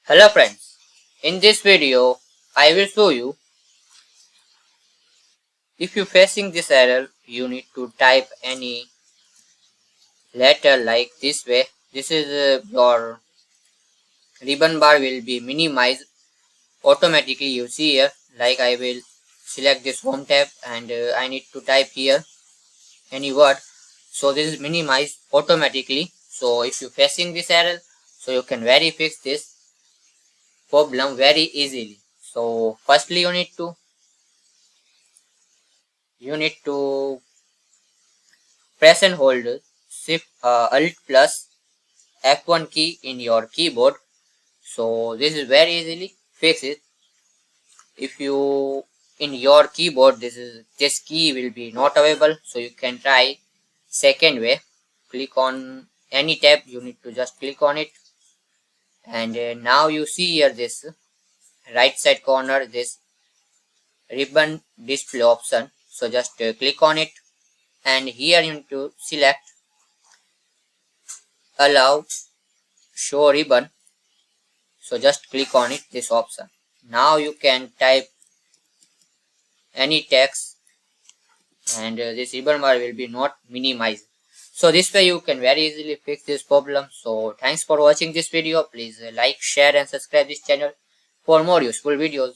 Hello friends, in this video I will show you if you facing this error you need to type any letter like this way. This is your ribbon bar will be minimized automatically. You see here, like I will select this home tab and I need to type here any word, so this is minimized automatically. So if you facing this error, so you can very fix this problem very easily. So firstly you need to press and hold Shift Alt plus F1 key in your keyboard. So this is very easily fix it. If you in your keyboard this key will be not available, so you can try second way. Click on any tab, you need to just click on it, and now you see here this right side corner this ribbon display option. So just click on it, and here you need to select allow show ribbon. So just click on it, this option. Now you can type any text, and this ribbon bar will be not minimized. So this way you can very easily fix this problem. So thanks for watching this video. Please like, share and subscribe this channel for more useful videos.